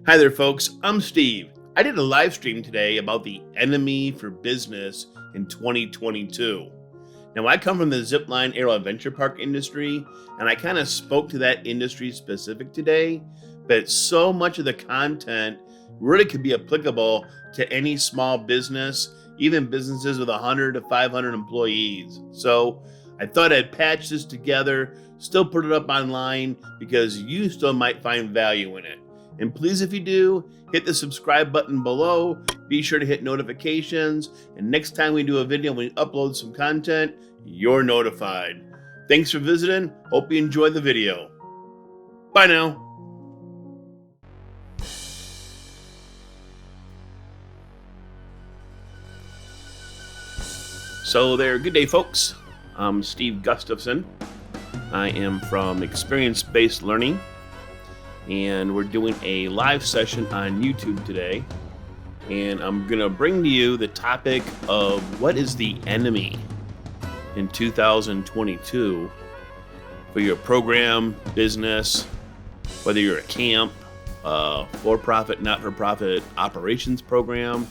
Hi there, folks. I'm Steve. I did a live stream today about the enemy for business in 2022. Now, I come from the zipline aero adventure park industry, and I kind of spoke to that industry specific today, but so much of the content really could be applicable to any small business, even businesses with 100 to 500 employees. So I thought I'd patch this together, still put it up online because you still might find value in it. And please, if you do, hit the subscribe button below. Be sure to hit notifications. And next time we do a video, we upload some content, you're notified. Thanks for visiting. Hope you enjoy the video. Bye now. So there, good day, folks. I'm Steve Gustafson. I am from Experience-Based Learning, and we're doing a live session on YouTube today. And I'm gonna bring to you the topic of what is the enemy in 2022 for your program, business, whether you're a camp, for-profit, not-for-profit operations program.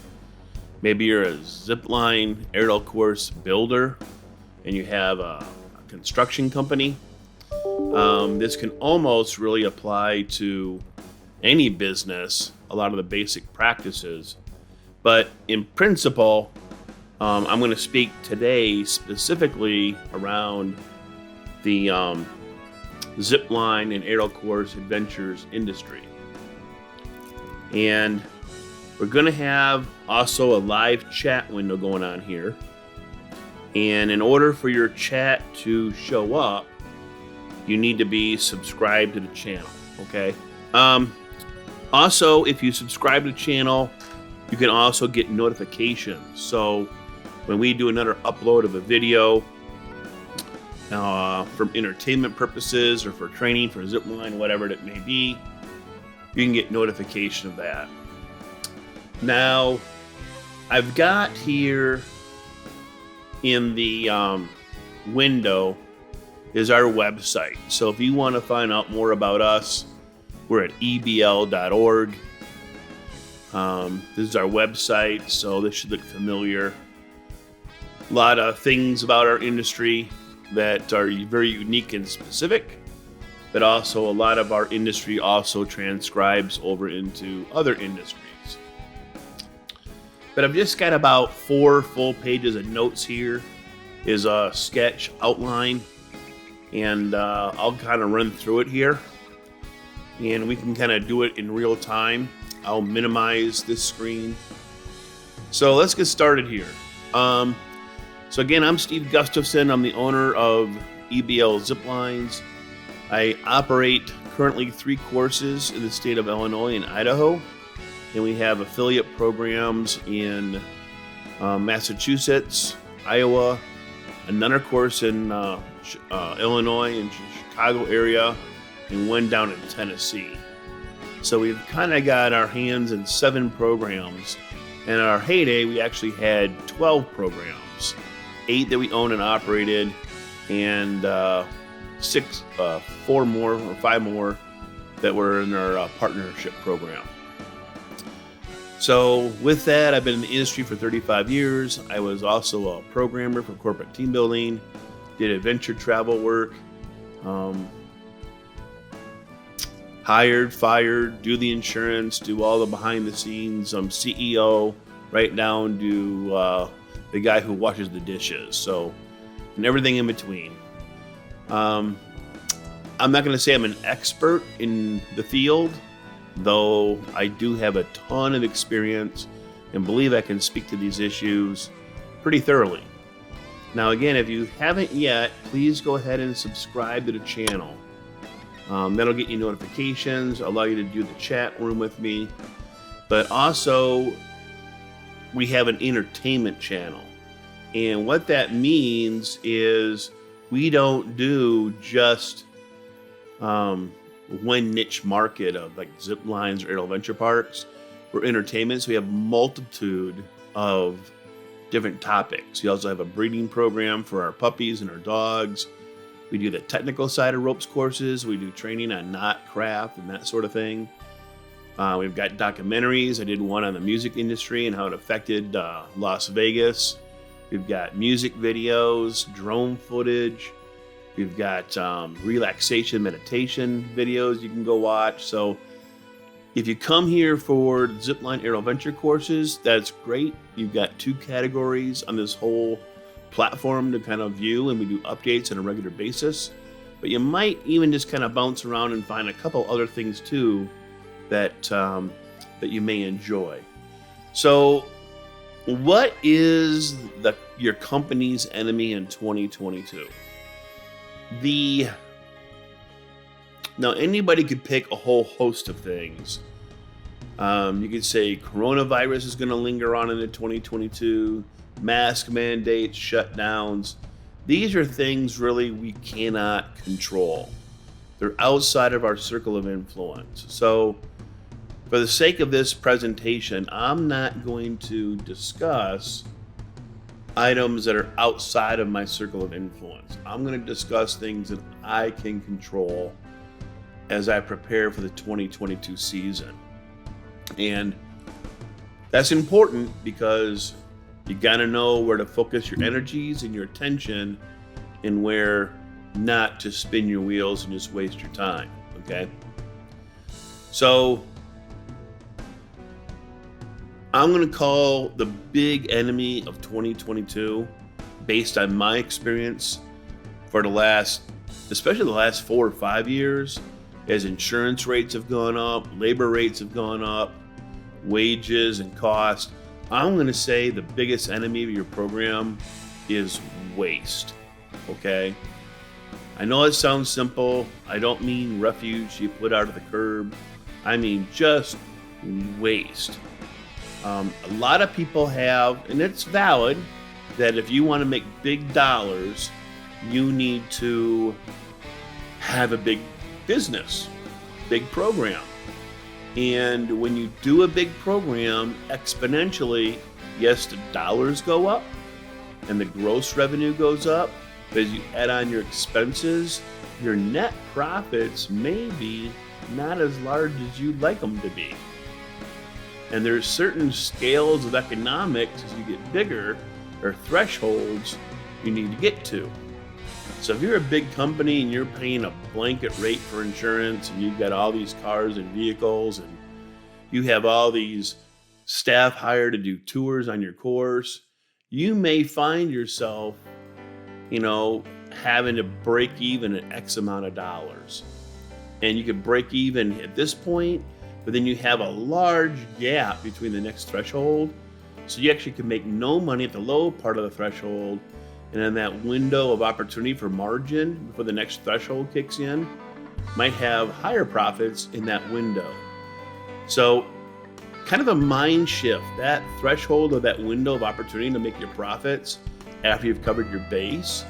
Maybe you're a zipline aerial course builder and you have a construction company. This can almost really apply to any business, a lot of the basic practices. But in principle, I'm going to speak today specifically around the zipline and aerial course adventures industry. And we're going to have also a live chat window going on here. And in order for your chat to show up, you need to be subscribed to the channel, okay? Also, if you subscribe to the channel, you can also get notifications. So when we do another upload of a video from entertainment purposes or for training, for zipline, whatever it may be, you can get notification of that. Now, I've got here in the window is our website. So if you want to find out more about us, we're at ebl.org. This is our website, so this should look familiar. A lot of things about our industry that are very unique and specific, but also a lot of our industry also transcribes over into other industries. But I've just got about 4 full pages of notes here. Is a sketch outline, and I'll kind of run through it here, and we can kind of do it in real time. I'll minimize this screen. So let's get started here. So again, I'm Steve Gustafson. I'm the owner of EBL Ziplines. I operate currently 3 courses in the state of Illinois and Idaho, and we have affiliate programs in Massachusetts, Iowa, another course in Illinois and Chicago area, and one down in Tennessee. So we've kind of got our hands in 7 programs. And in our heyday, we actually had 12 programs, 8 that we owned and operated, and 4 more or 5 more that were in our partnership program. So with that, I've been in the industry for 35 years. I was also a programmer for corporate team building, did adventure travel work, hired, fired, do the insurance, do all the behind the scenes, CEO, right down to the guy who washes the dishes. So, and everything in between. I'm not going to say I'm an expert in the field, though I do have a ton of experience and believe I can speak to these issues pretty thoroughly. Now again, if you haven't yet, please go ahead and subscribe to the channel. That'll get you notifications, allow you to do the chat room with me. But also, we have an entertainment channel. And what that means is we don't do just one niche market of like zip lines or aerial adventure parks. We're entertainment, so we have multitude of different topics. We also have a breeding program for our puppies and our dogs. We do the technical side of ropes courses. We do training on knot craft and that sort of thing. We've got documentaries. I did one on the music industry and how it affected Las Vegas. We've got music videos, drone footage. We've got relaxation meditation videos you can go watch. So if you come here for Zipline Aero Venture courses, that's great. You've got 2 categories on this whole platform to kind of view, and we do updates on a regular basis. But you might even just kind of bounce around and find a couple other things too that you may enjoy. So what is your company's enemy in 2022? Now, anybody could pick a whole host of things. You could say coronavirus is going to linger on into 2022, mask mandates, shutdowns. These are things really we cannot control. They're outside of our circle of influence. So for the sake of this presentation, I'm not going to discuss items that are outside of my circle of influence. I'm going to discuss things that I can control as I prepare for the 2022 season. And that's important because you got to know where to focus your energies and your attention and where not to spin your wheels and just waste your time, okay? So I'm going to call the big enemy of 2022, based on my experience for especially the last 4 or 5 years, as insurance rates have gone up, labor rates have gone up, wages and cost. I'm going to say the biggest enemy of your program is waste, okay? I know it sounds simple. I don't mean refuse you put out of the curb. I mean just waste. A lot of people have, and it's valid, that if you want to make big dollars, you need to have a big business, big program. And when you do a big program, exponentially, yes, the dollars go up and the gross revenue goes up, but as you add on your expenses, your net profits may be not as large as you'd like them to be. And there's certain scales of economics as you get bigger, or thresholds you need to get to. So if you're a big company and you're paying a blanket rate for insurance, and you've got all these cars and vehicles, and you have all these staff hired to do tours on your course, you may find yourself, having to break even at X amount of dollars. And you could break even at this point, but then you have a large gap between the next threshold. So you actually can make no money at the low part of the threshold, and then that window of opportunity for margin before the next threshold kicks in might have higher profits in that window. So kind of a mind shift, that threshold of that window of opportunity to make your profits after you've covered your base,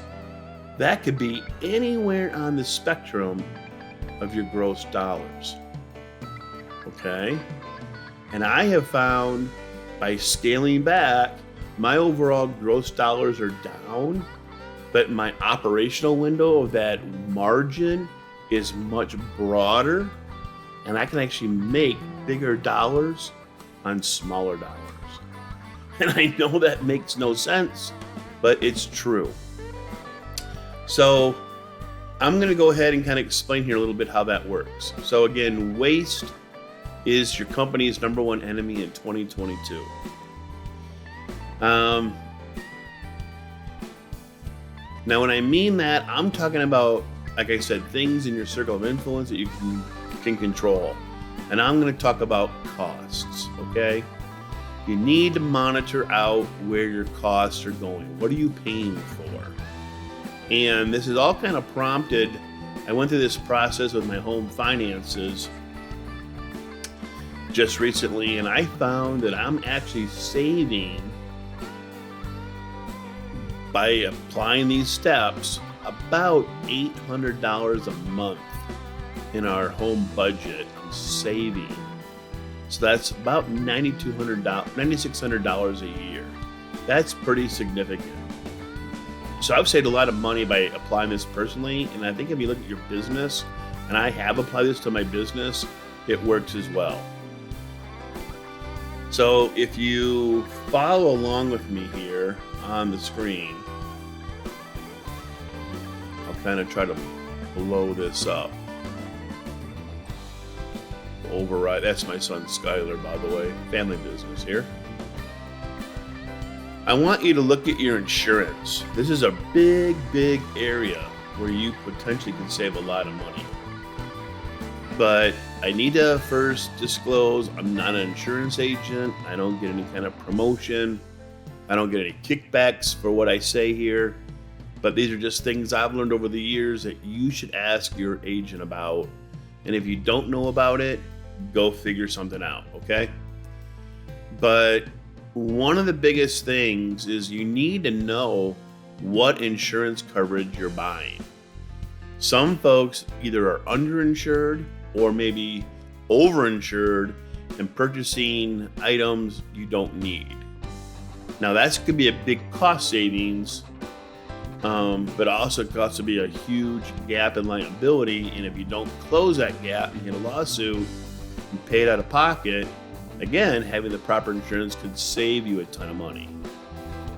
that could be anywhere on the spectrum of your gross dollars. Okay? And I have found by scaling back, my overall gross dollars are down, but my operational window of that margin is much broader, and I can actually make bigger dollars on smaller dollars. And I know that makes no sense, but it's true. So I'm going to go ahead and kind of explain here a little bit how that works. So again, waste is your company's number one enemy in 2022. Now, when I mean that, I'm talking about, like I said, things in your circle of influence that you can control. And I'm going to talk about costs, okay? You need to monitor out where your costs are going. What are you paying for? And this is all kind of prompted. I went through this process with my home finances just recently, and I found that I'm actually saving, by applying these steps, about $800 a month in our home budget. I'm saving. So that's about $9,600 a year. That's pretty significant. So I've saved a lot of money by applying this personally, and I think if you look at your business, and I have applied this to my business, it works as well. So if you follow along with me here on the screen, I'll kind of try to blow this up. Override. That's my son Skylar, by the way. Family business here. I want you to look at your insurance. This is a big area where you potentially can save a lot of money. But I need to first disclose I'm not an insurance agent. I don't get any kind of promotion. I don't get any kickbacks for what I say here. But these are just things I've learned over the years that you should ask your agent about. And if you don't know about it, go figure something out, okay? But one of the biggest things is you need to know what insurance coverage you're buying. Some folks either are underinsured or maybe overinsured and purchasing items you don't need. Now that could be a big cost savings, but also could also be a huge gap in liability. And if you don't close that gap and get a lawsuit and pay it out of pocket, again, having the proper insurance could save you a ton of money.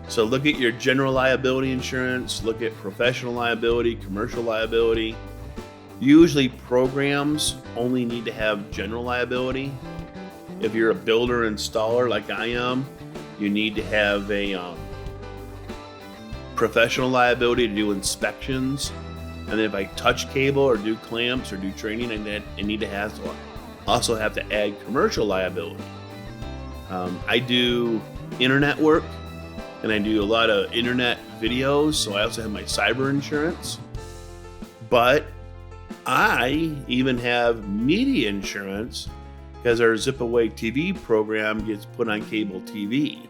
So look at your general liability insurance, look at professional liability, commercial liability. Usually programs only need to have general liability. If you're a builder installer like I am, you need to have a professional liability to do inspections. And then if I touch cable or do clamps or do training, I need to also have to add commercial liability. I do internet work and I do a lot of internet videos, so I also have my cyber insurance. But I even have media insurance because our ZipAwayPro program gets put on cable TV.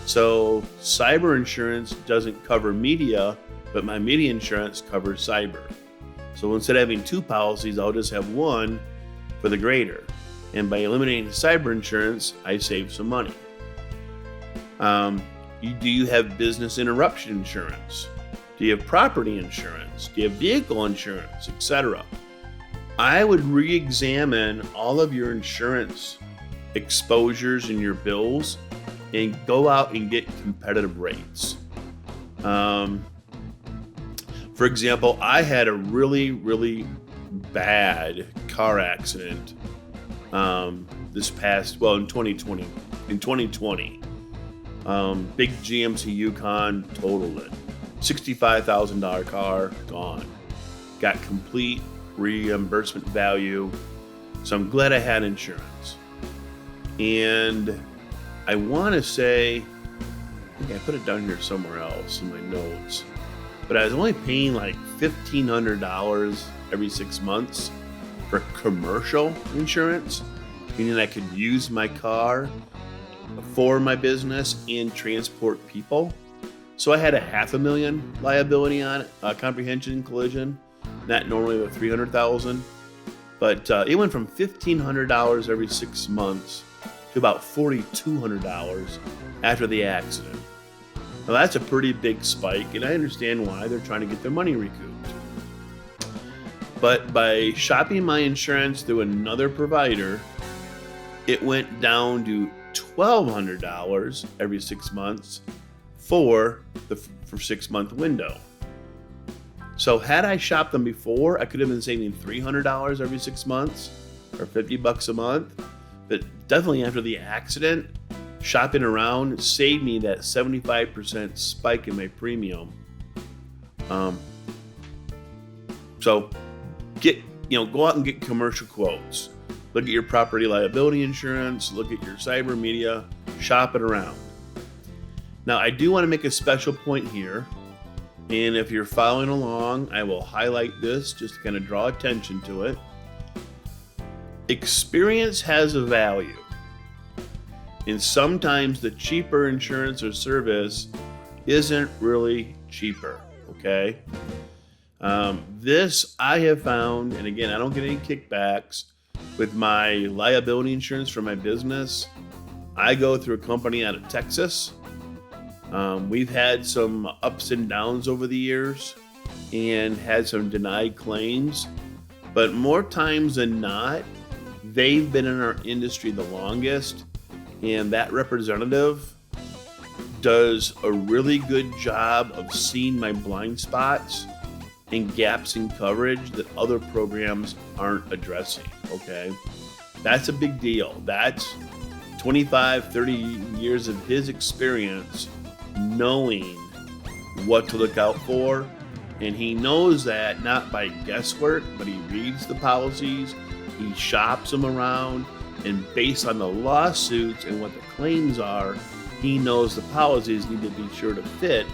So cyber insurance doesn't cover media, but my media insurance covers cyber. So instead of having two policies, I'll just have one for the greater. And by eliminating cyber insurance, I save some money. Do you have business interruption insurance? Do you have property insurance? Do you have vehicle insurance, etc.? I would re-examine all of your insurance exposures and your bills and go out and get competitive rates. For example, I had a really bad car accident in 2020. Big GMC Yukon, totaled it. $65,000 car, gone. Got complete reimbursement value. So I'm glad I had insurance. And I want to say, I think I put it down here somewhere else in my notes, but I was only paying like $1,500 every 6 months for commercial insurance, meaning I could use my car for my business and transport people. So I had a $500,000 liability on it, comprehension collision, not normally the $300,000, but it went from $1,500 every 6 months to about $4,200 after the accident. Now that's a pretty big spike, and I understand why. They're trying to get their money recouped. But by shopping my insurance through another provider, it went down to $1,200 every 6 months for 6-month window. So had I shopped them before, I could have been saving $300 every 6 months or $50 a month. But definitely after the accident, shopping around saved me that 75% spike in my premium. So go out and get commercial quotes. Look at your property liability insurance, look at your cyber media, shop it around. Now, I do want to make a special point here, and if you're following along, I will highlight this just to kind of draw attention to it. Experience has a value, and sometimes the cheaper insurance or service isn't really cheaper, okay? This I have found, and again, I don't get any kickbacks with my liability insurance for my business. I go through a company out of Texas. We've had some ups and downs over the years and had some denied claims, but more times than not, they've been in our industry the longest And that representative does a really good job of seeing my blind spots and gaps in coverage that other programs aren't addressing, okay? That's a big deal. That's 25, 30 years of his experience knowing what to look out for. And he knows that not by guesswork, but he reads the policies, he shops them around, and based on the lawsuits and what the claims are, he knows the policies need to be sure to fit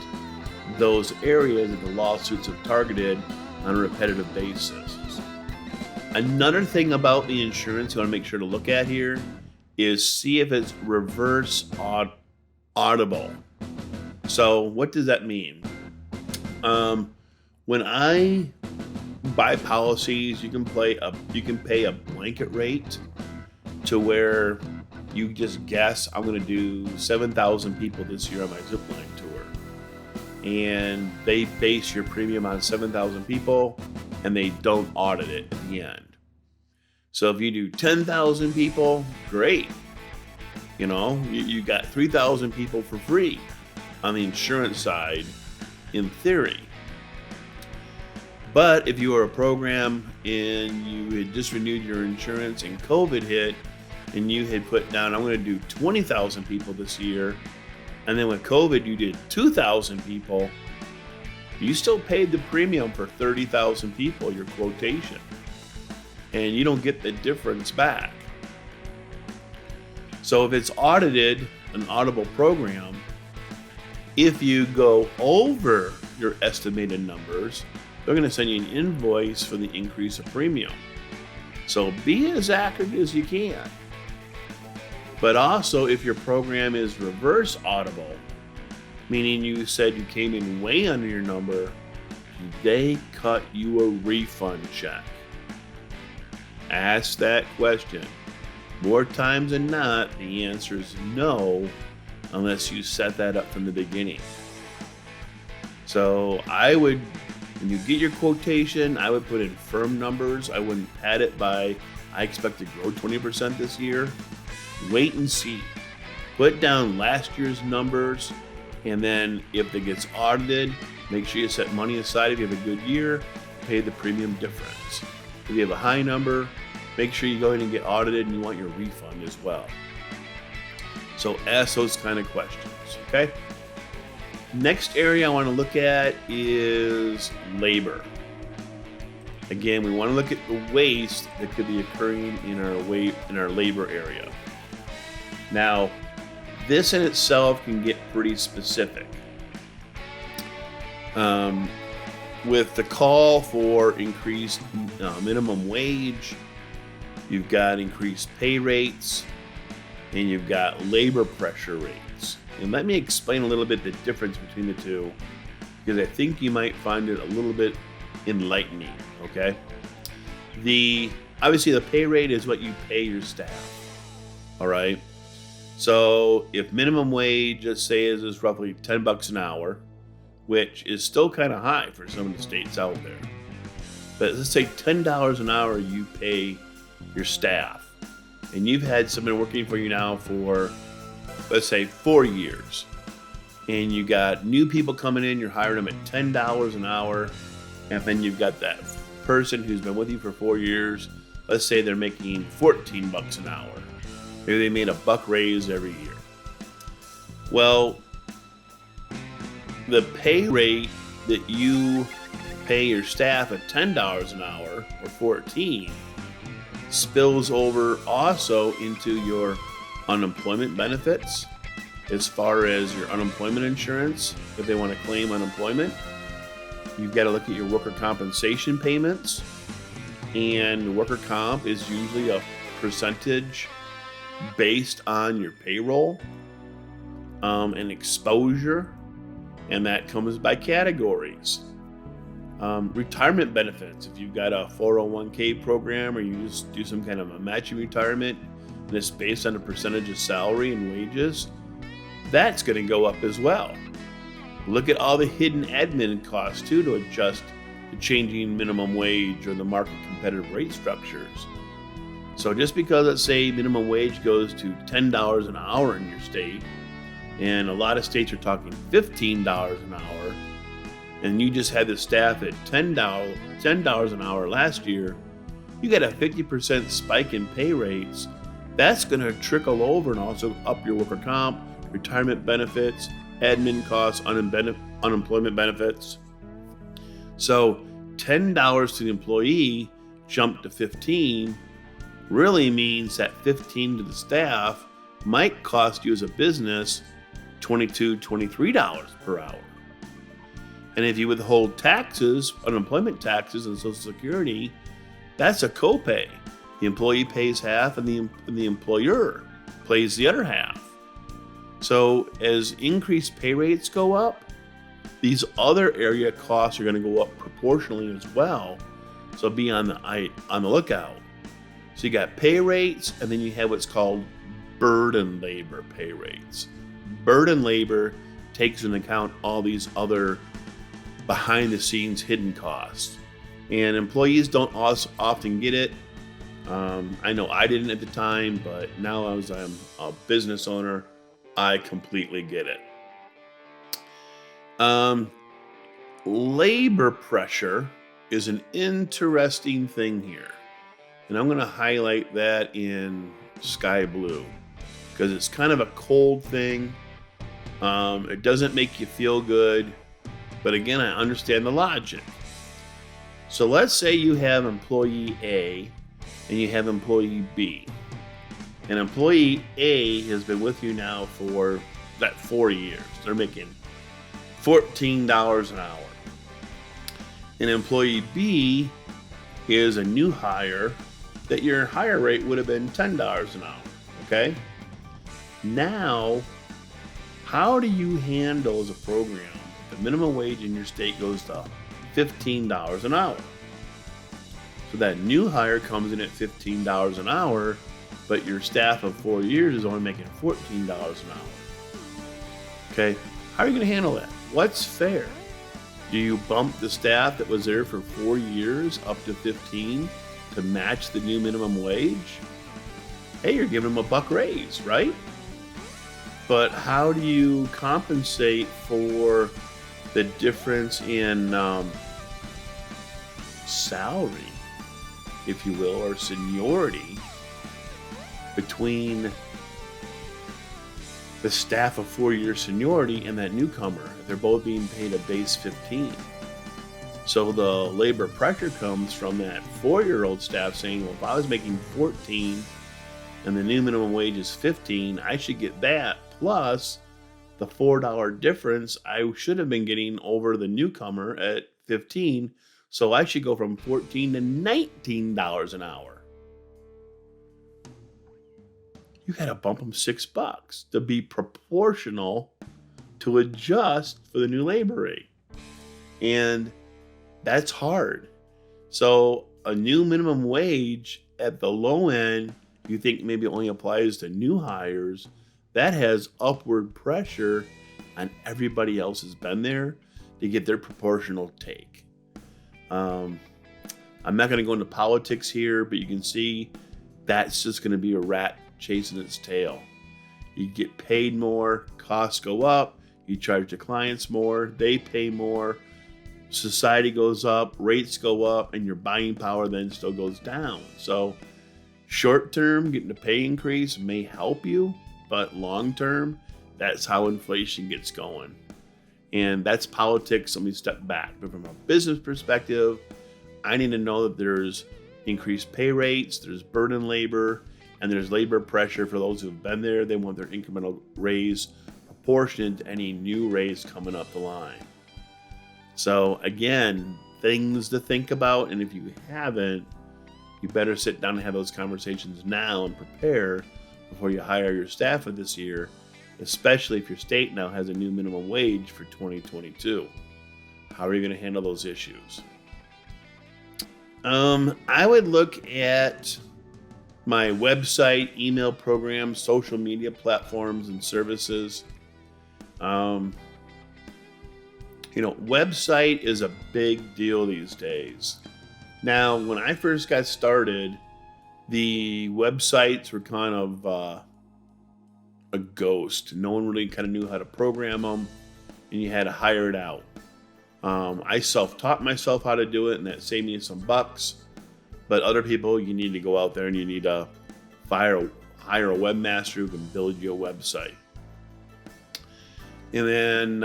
those areas that the lawsuits have targeted on a repetitive basis. Another thing about the insurance you want to make sure to look at here is see if it's reverse audible. So what does that mean? When I buy policies, you can pay a blanket rate to where you just guess I'm going to do 7,000 people this year on my zipline tour, and they base your premium on 7,000 people, and they don't audit it at the end. So if you do 10,000 people, great. You got 3,000 people for free on the insurance side, in theory. But if you were a program and you had just renewed your insurance and COVID hit, and you had put down, I'm going to do 20,000 people this year, and then with COVID you did 2,000 people, you still paid the premium for 30,000 people, your quotation, and you don't get the difference back. So if it's audited, an auditable program, if you go over your estimated numbers, they're going to send you an invoice for the increase of premium. So be as accurate as you can. But also, if your program is reverse audible, meaning you said you came in way under your number, they cut you a refund check. Ask that question. More times than not, the answer is no, unless you set that up from the beginning. So when you get your quotation, I would put in firm numbers. I wouldn't pad it by, I expect to grow 20% this year. Wait and see. Put down last year's numbers, and then if it gets audited, make sure you set money aside if you have a good year, pay the premium difference. If you have a high number, make sure you go in and get audited and you want your refund as well. So ask those kind of questions, okay? Next area I want to look at is labor. Again, we want to look at the waste that could be occurring in our labor area. Now, this in itself can get pretty specific. With the call for increased minimum wage, you've got increased pay rates, and you've got labor pressure rates. And let me explain a little bit the difference between the two, because I think you might find it a little bit enlightening, okay? Obviously the pay rate is what you pay your staff, all right? So if minimum wage, let's say, is roughly $10 an hour, which is still kind of high for some of the states out there. But let's say $10 an hour you pay your staff, and you've had someone working for you now for, let's say, 4 years, and you got new people coming in, you're hiring them at $10 an hour, and then you've got that person who's been with you for 4 years, let's say they're making $14 an hour. Maybe they made a buck raise every year. Well, the pay rate that you pay your staff at $10 an hour, or $14, spills over also into your unemployment benefits, as far as your unemployment insurance. If they want to claim unemployment, you've got to look at your worker compensation payments, and worker comp is usually a percentage based on your payroll and exposure, and that comes by categories. Retirement benefits, if you've got a 401k program, or you just do some kind of a matching retirement and it's based on a percentage of salary and wages, that's going to go up as well. Look at all the hidden admin costs too to adjust to changing minimum wage or the market competitive rate structures. So just because, let's say, minimum wage goes to $10 an hour in your state, and a lot of states are talking $15 an hour, and you just had the staff at $10 an hour last year, you got a 50% spike in pay rates. That's going to trickle over and also up your worker comp, retirement benefits, admin costs, unemployment benefits. So $10 to the employee jumped to $15 really means that $15 to the staff might cost you as a business $22, $23 per hour. And if you withhold taxes, unemployment taxes and Social Security, that's a copay. The employee pays half and the employer pays the other half. So as increased pay rates go up, these other area costs are going to go up proportionally as well. So be on the lookout. So you got pay rates, and then you have what's called burden labor pay rates. Burden labor takes into account all these other behind the scenes hidden costs. And employees don't often get it. I know I didn't at the time, but now as I'm a business owner, I completely get it. Labor pressure is an interesting thing here. And I'm going to highlight that in sky blue because it's kind of a cold thing. It doesn't make you feel good. But again, I understand the logic. So let's say you have employee A and you have employee B. And employee A has been with you now for that 4 years. They're making $14 an hour. And employee B is a new hire that your hire rate would have been $10 an hour. Okay? Now, how do you handle as a program if the minimum wage in your state goes to $15 an hour? So that new hire comes in at $15 an hour, but your staff of 4 years is only making $14 an hour. Okay, how are you going to handle that? What's fair? Do you bump the staff that was there for 4 years up to 15 to match the new minimum wage? Hey, you're giving them a buck raise, right? But how do you compensate for the difference in salary, if you will, or seniority between the staff of 4 year seniority and that newcomer? They're both being paid a base 15. So the labor pressure comes from that 4-year-old staff saying, well, if I was making 14 and the new minimum wage is 15, I should get that plus the $4 difference I should have been getting over the newcomer at 15. So I should go from $14 to $19 an hour. You got to bump them $6 to be proportional to adjust for the new labor rate. And that's hard. So a new minimum wage at the low end, you think maybe only applies to new hires. That has upward pressure on everybody else who's been there to get their proportional take. I'm not going to go into politics here, but you can see that's just going to be a rat chasing its tail. You get paid more, costs go up, you charge the clients more, they pay more, society goes up, rates go up, and your buying power then still goes down. So short term, getting a pay increase may help you, but long term, that's how inflation gets going. And that's politics. Let me step back. But from a business perspective, I need to know that there's increased pay rates, there's burden labor, and there's labor pressure for those who've been there. They want their incremental raise proportionate to any new raise coming up the line. So again, things to think about. And if you haven't, you better sit down and have those conversations now and prepare before you hire your staff for this year, especially if your state now has a new minimum wage for 2022. How are you going to handle those issues? I would look at my website, email programs, social media platforms, and services. Website is a big deal these days. Now, when I first got started, the websites were kind of a ghost. No one really kind of knew how to program them, and you had to hire it out. I self-taught myself how to do it, and that saved me some bucks. But other people, you need to go out there and you need to hire a webmaster who can build you a website. And then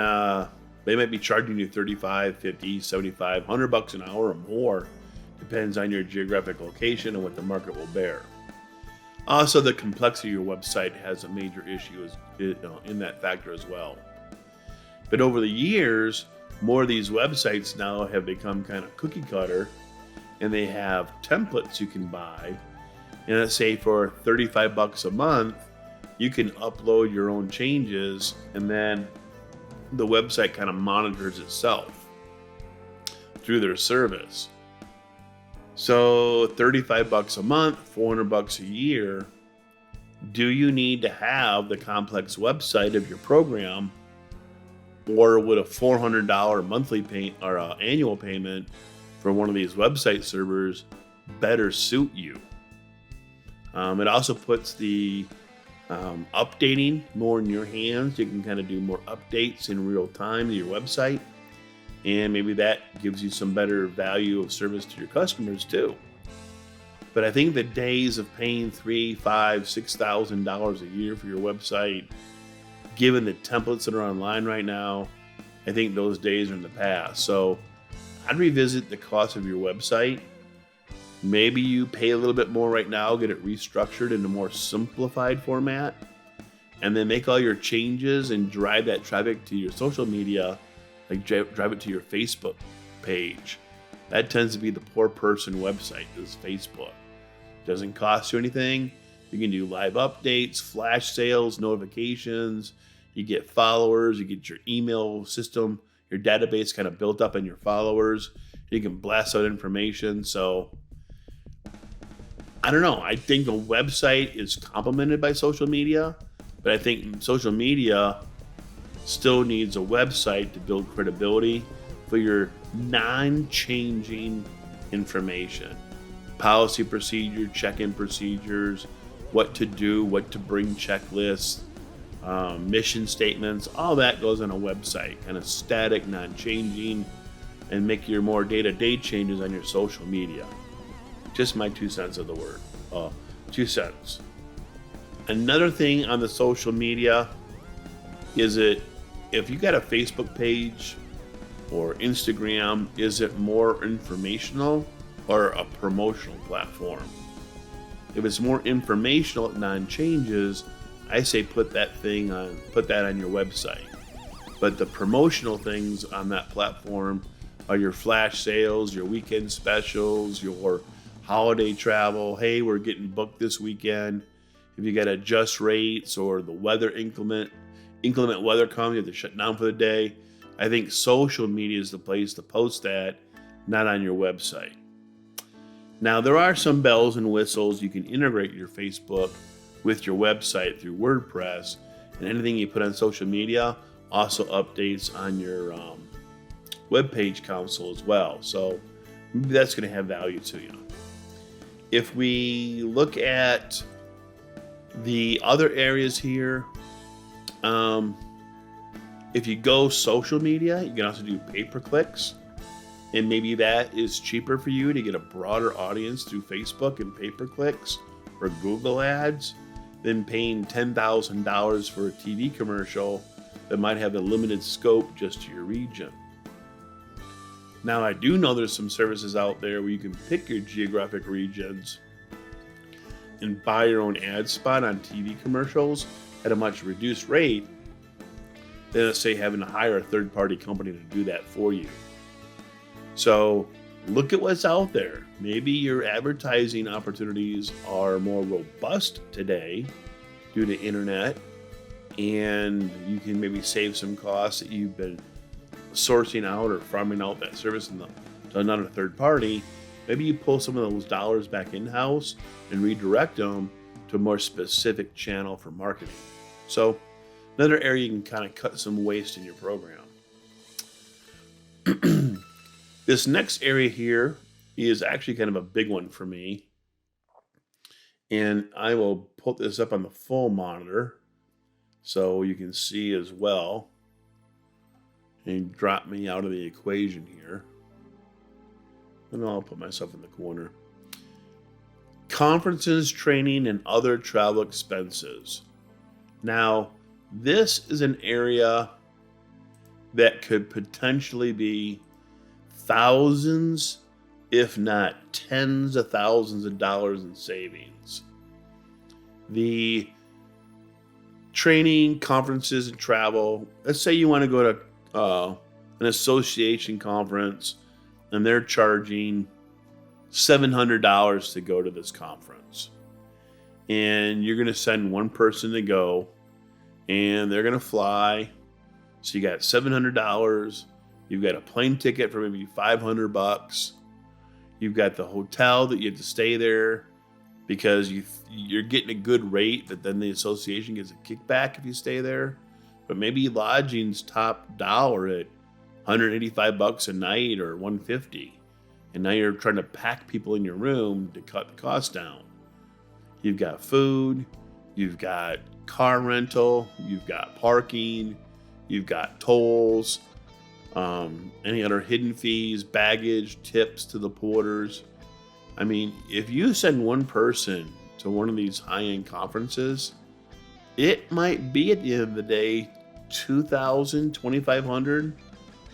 they might be charging you $35, $50, $75, $100 an hour or more. Depends on your geographic location and what the market will bear. Also, the complexity of your website has a major issue in that factor as well. But over the years, more of these websites now have become kind of cookie cutter, and they have templates you can buy. And let's say for $35 a month, you can upload your own changes, and then the website kind of monitors itself through their service. So $35 a month, $400 a year. Do you need to have the complex website of your program, or would a $400 monthly or annual payment for one of these website servers better suit you? It also puts the updating more in your hands. You can kind of do more updates in real time to your website, and maybe that gives you some better value of service to your customers too. But I think the days of paying $3,000, $5,000, $6,000 a year for your website, given the templates that are online right now, I think those days are in the past. So I'd revisit the cost of your website. Maybe you pay a little bit more right now, get it restructured in a more simplified format, and then make all your changes and drive that traffic to your social media, like drive it to your Facebook page. That tends to be the poor person website, is Facebook. Doesn't cost you anything. You can do live updates, flash sales, notifications. You get followers. You get your email system, your database kind of built up in your followers. You can blast out information. So I don't know. I think a website is complemented by social media, but I think social media still needs a website to build credibility for your non-changing information. Policy procedure, check-in procedures, what to do, what to bring checklists, mission statements, all that goes on a website, kind of static, non-changing, and make your more day-to-day changes on your social media. Just my 2 cents of the word. 2 cents. Another thing on the social media is if you got a Facebook page or Instagram, is it more informational or a promotional platform? If it's more informational, non-changes, I say put that on your website. But the promotional things on that platform are your flash sales, your weekend specials, your holiday travel. Hey, we're getting booked this weekend. If you got to adjust rates or the weather inclement weather comes, you have to shut down for the day. I think social media is the place to post that, not on your website. Now, there are some bells and whistles. You can integrate your Facebook with your website through WordPress, and anything you put on social media also updates on your web page console as well. So maybe that's going to have value to you. If we look at the other areas here, if you go social media, you can also do pay-per-clicks, and maybe that is cheaper for you to get a broader audience through Facebook and pay-per-clicks or Google ads than paying $10,000 for a TV commercial that might have a limited scope just to your region. Now, I do know there's some services out there where you can pick your geographic regions and buy your own ad spot on TV commercials at a much reduced rate than, let's say, having to hire a third-party company to do that for you. So look at what's out there. Maybe your advertising opportunities are more robust today due to internet, and you can maybe save some costs that you've been sourcing out or farming out that service to another third party. Maybe you pull some of those dollars back in-house and redirect them to a more specific channel for marketing. So another area you can kind of cut some waste in your program. This next area here is actually kind of a big one for me. And I will put this up on the full monitor so you can see as well. And drop me out of the equation here. And I'll put myself in the corner. Conferences, training, and other travel expenses. Now, this is an area that could potentially be thousands, if not tens of thousands of dollars in savings. The training, conferences, and travel. Let's say you want to go to an association conference and they're charging $700 to go to this conference. And you're going to send one person to go and they're going to fly. So you got $700. You've got a plane ticket for maybe $500. You've got the hotel that you have to stay there because you're getting a good rate, but then the association gets a kickback if you stay there. But maybe lodging's top dollar at $185 a night or $150. And now you're trying to pack people in your room to cut the cost down. You've got food, you've got car rental, you've got parking, you've got tolls, any other hidden fees, baggage, tips to the porters. I mean, if you send one person to one of these high-end conferences, it might be at the end of the day $2,000, $2,500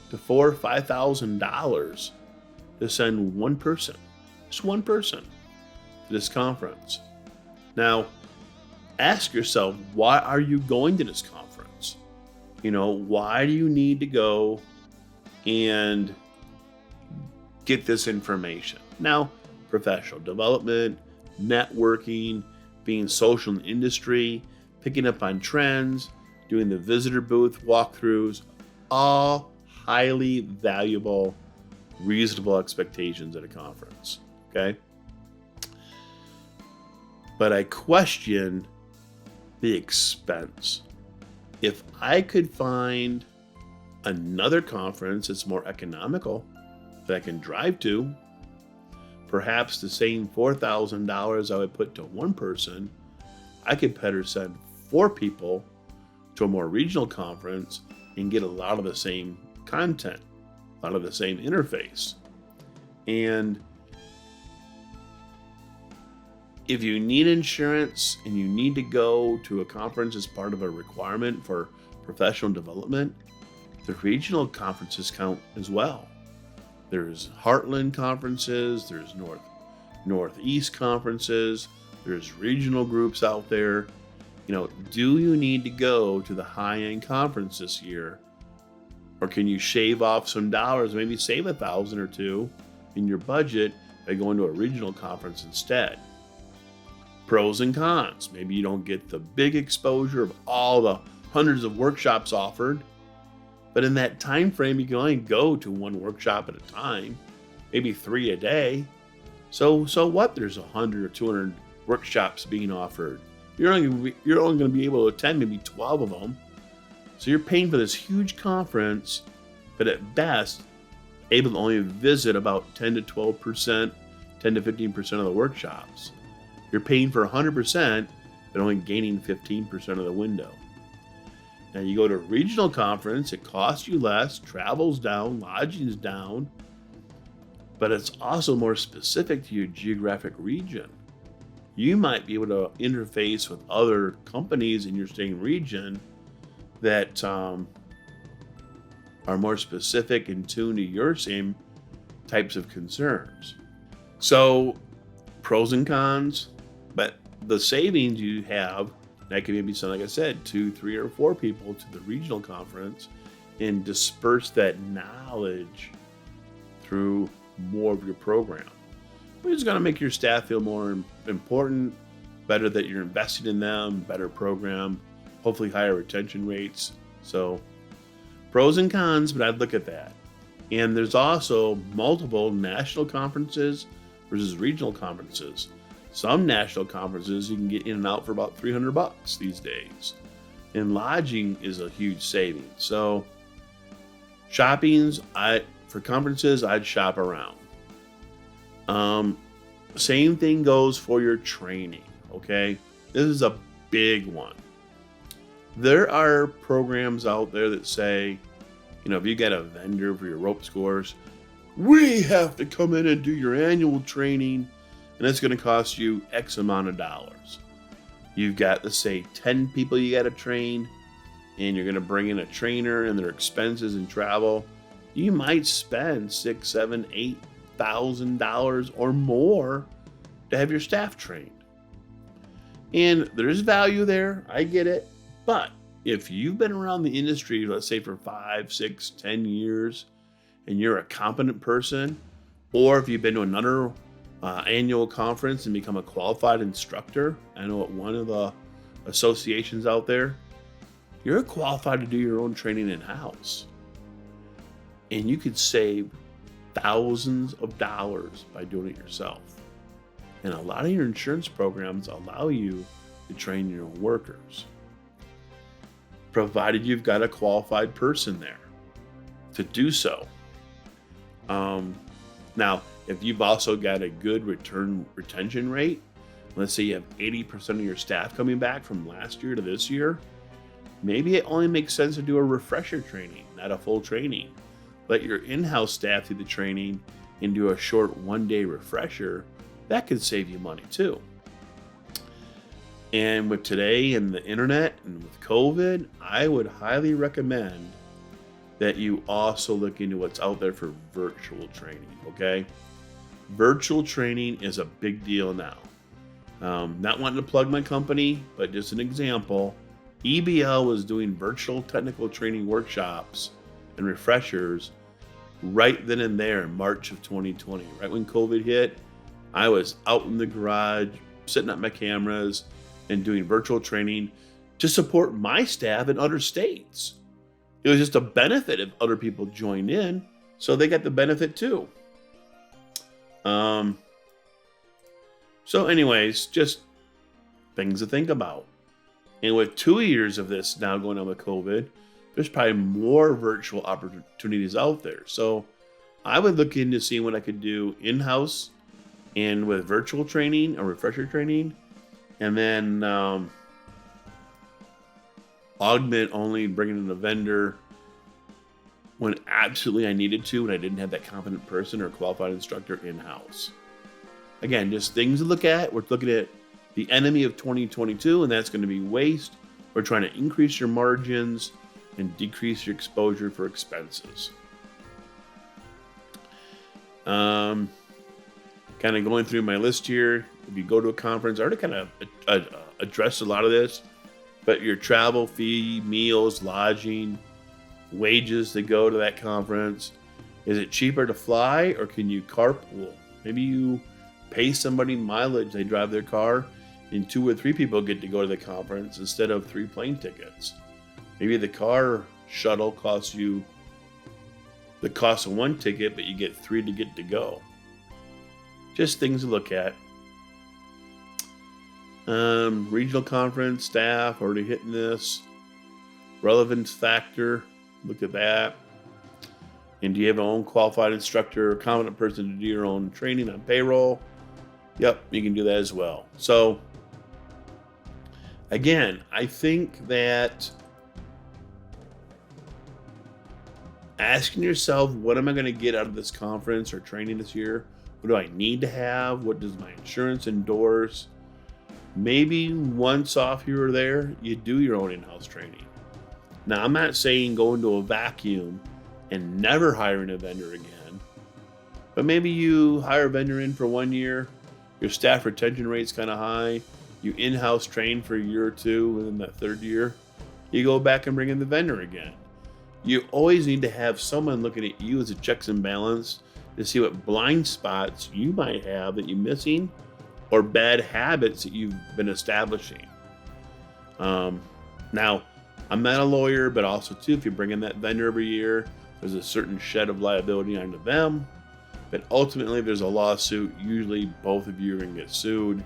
to $4,000 or $5,000 to send one person, just one person, to this conference. Now, ask yourself, why are you going to this conference? Why do you need to go and get this information? Now, professional development, networking, being social in industry, picking up on trends, doing the visitor booth walkthroughs, all highly valuable, reasonable expectations at a conference, okay? But I question the expense. If I could find another conference that's more economical that I can drive to, perhaps the same $4,000 I would put to one person, I could better send 4 people to a more regional conference and get a lot of the same content, a lot of the same interface. And if you need insurance and you need to go to a conference as part of a requirement for professional development, the regional conferences count as well. There's Heartland conferences, there's Northeast conferences, there's regional groups out there. Do you need to go to the high-end conference this year? Or can you shave off some dollars, maybe save $1,000 or $2,000 in your budget by going to a regional conference instead? Pros and cons. Maybe you don't get the big exposure of all the hundreds of workshops offered, but in that time frame, you can only go to one workshop at a time, maybe 3 a day. So what? There's 100 or 200 workshops being offered. You're only going to be able to attend maybe 12 of them. So you're paying for this huge conference, but at best, able to only visit about 10 to 12%, 10 to 15% of the workshops. You're paying for 100%, but only gaining 15% of the window. Now you go to a regional conference, it costs you less, travel's down, lodging's down, but it's also more specific to your geographic region. You might be able to interface with other companies in your same region that are more specific and tuned to your same types of concerns. So, pros and cons, but the savings you have, that could maybe send, like I said, 2, 3, or 4 people to the regional conference and disperse that knowledge through more of your program. We're just going to make your staff feel more important, better that you're investing in them, better program, hopefully higher retention rates. So pros and cons, but I'd look at that. And there's also multiple national conferences versus regional conferences. Some national conferences you can get in and out for about $300 these days. And lodging is a huge saving. So for conferences, I'd shop around. Same thing goes for your training, okay? This is a big one. There are programs out there that say, if you get a vendor for your rope scores, we have to come in and do your annual training, and it's going to cost you X amount of dollars. You've got, let's say, 10 people you got to train, and you're going to bring in a trainer and their expenses and travel. You might spend $6,000, $7,000, $8,000 or more to have your staff trained. And there's value there. I get it. But if you've been around the industry, let's say for 5, 6, 10 years, and you're a competent person, or if you've been to another annual conference and become a qualified instructor, I know at one of the associations out there, you're qualified to do your own training in-house. And you could save thousands of dollars by doing it yourself. And a lot of your insurance programs allow you to train your own workers, provided you've got a qualified person there to do so. Now, if you've also got a good retention rate, let's say you have 80% of your staff coming back from last year to this year, maybe it only makes sense to do a refresher training, not a full training. Let your in-house staff do the training and do a short one-day refresher. That could save you money too. And with today and the internet and with COVID, I would highly recommend that you also look into what's out there for virtual training, okay? Virtual training is a big deal now. Not wanting to plug my company, but just an example, EBL was doing virtual technical training workshops and refreshers right then and there in March of 2020. Right when COVID hit, I was out in the garage, setting up my cameras and doing virtual training to support my staff in other states. It was just a benefit if other people joined in, so they got the benefit too. So anyways, just things to think about. And with 2 years of this now going on with COVID, there's probably more virtual opportunities out there. So I would look into seeing what I could do in-house and with virtual training or refresher training, and then augment only bringing in a vendor when absolutely I needed to, when I didn't have that competent person or qualified instructor in-house. Again, just things to look at. We're looking at the enemy of 2022, and that's going to be waste. We're trying to increase your margins and decrease your exposure for expenses. Kind of going through my list here. If you go to a conference, I already kind of addressed a lot of this, but your travel fee, meals, lodging, wages to go to that conference. Is it cheaper to fly, or can you carpool? Maybe you pay somebody mileage, they drive their car, and 2 or 3 people get to go to the conference instead of 3 plane tickets. Maybe the car shuttle costs you the cost of 1 ticket, but you get 3 to get to go. Just things to look at. Regional conference staff, already hitting this. Relevance factor, look at that. And do you have your own qualified instructor or competent person to do your own training on payroll? Yep, you can do that as well. So again, I think that asking yourself, what am I going to get out of this conference or training this year? What do I need to have? What does my insurance endorse? Maybe once off here or there, you do your own in-house training. Now, I'm not saying go into a vacuum and never hiring a vendor again, but maybe you hire a vendor in for 1 year, your staff retention rate's kind of high, you in-house train for a year or 2, and then that 3rd year, you go back and bring in the vendor again. You always need to have someone looking at you as a checks and balance to see what blind spots you might have that you're missing, or bad habits that you've been establishing. Now, I'm not a lawyer, but also too, if you bring in that vendor every year, there's a certain shed of liability onto them. But ultimately, if there's a lawsuit, usually both of you are going to get sued,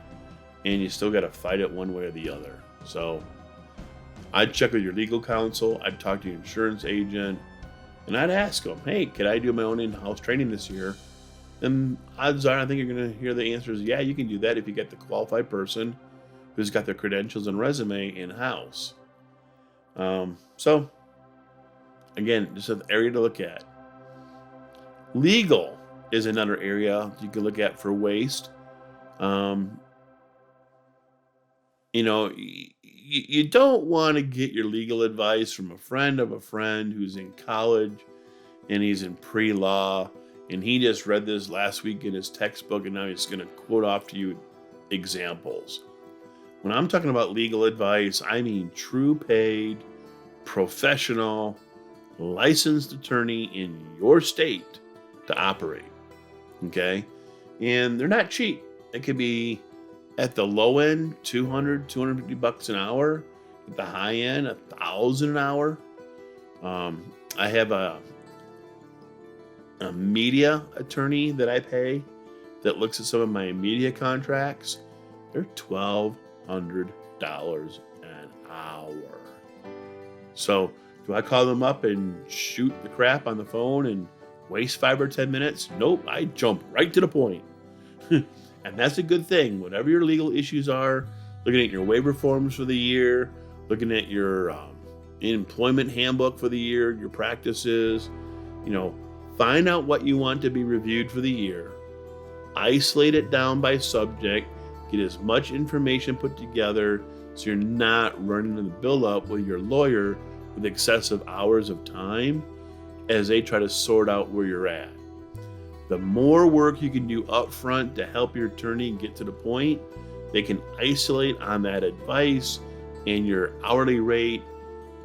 and you still got to fight it one way or the other. So I'd check with your legal counsel, I'd talk to your insurance agent, and I'd ask them, hey, could I do my own in-house training this year? And odds are, I think you're going to hear the answer is, yeah, you can do that if you get the qualified person who's got their credentials and resume in-house. So, again, just an area to look at. Legal is another area you can look at for waste. You don't want to get your legal advice from a friend of a friend who's in college and he's in pre-law and he just read this last week in his textbook and now he's going to quote off to you examples. When I'm talking about legal advice, I mean true paid, professional, licensed attorney in your state to operate. Okay? And they're not cheap. It could be at the low end, $200, $250 an hour. At the high end, $1,000 an hour. I have a media attorney that I pay that looks at some of my media contracts. They're $1,200 an hour. So do I call them up and shoot the crap on the phone and waste 5 or 10 minutes? Nope, I jump right to the point. And that's a good thing. Whatever your legal issues are, looking at your waiver forms for the year, looking at your employment handbook for the year, your practices, find out what you want to be reviewed for the year, isolate it down by subject, get as much information put together so you're not running into the build-up with your lawyer with excessive hours of time as they try to sort out where you're at. The more work you can do up front to help your attorney get to the point, they can isolate on that advice, and your hourly rate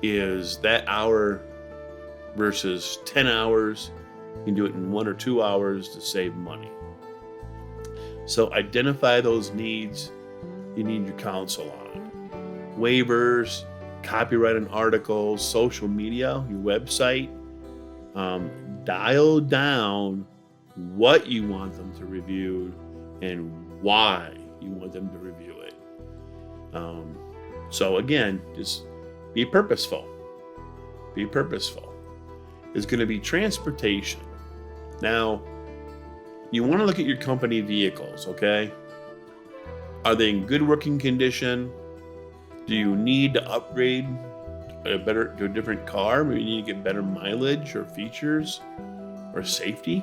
is that hour versus 10 hours. You can do it in 1 or 2 hours to save money. So identify those needs you need your counsel on. Waivers, copyright and articles, social media, your website. Dial down what you want them to review and why you want them to review it. So again, just be purposeful. Be purposeful. It's going to be transportation. Now, you want to look at your company vehicles, okay? Are they in good working condition? Do you need to upgrade to a different car? Maybe you need to get better mileage or features or safety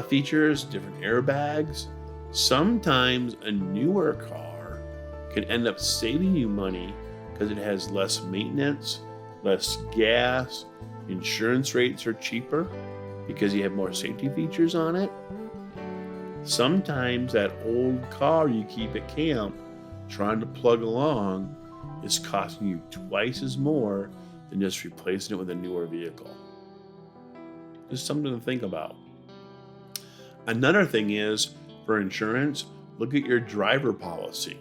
features, different airbags. Sometimes a newer car can end up saving you money because it has less maintenance, less gas, insurance rates are cheaper because you have more safety features on it. Sometimes that old car you keep at camp trying to plug along is costing you twice as more than just replacing it with a newer vehicle. Just something to think about. Another thing is, for insurance, look at your driver policy.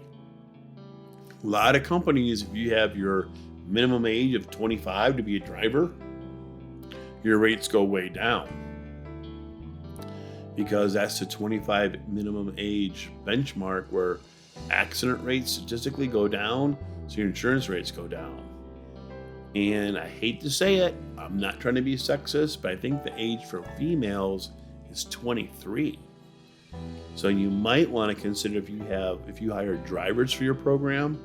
A lot of companies, if you have your minimum age of 25 to be a driver, your rates go way down. Because that's the 25 minimum age benchmark where accident rates statistically go down, so your insurance rates go down. And I hate to say it, I'm not trying to be sexist, but I think the age for females is 23. So you might want to consider if you hire drivers for your program.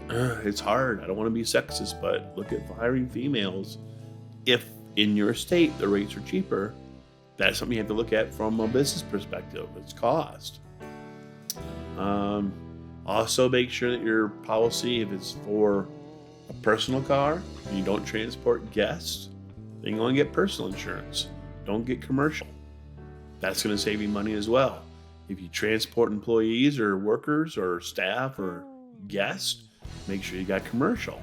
It's hard. I don't want to be sexist, but look at hiring females. If in your state the rates are cheaper, that's something you have to look at from a business perspective. It's cost. Also make sure that your policy, if it's for a personal car and you don't transport guests, then you only get personal insurance. Don't get commercial. That's going to save you money as well. If you transport employees or workers or staff or guests, make sure you got commercial.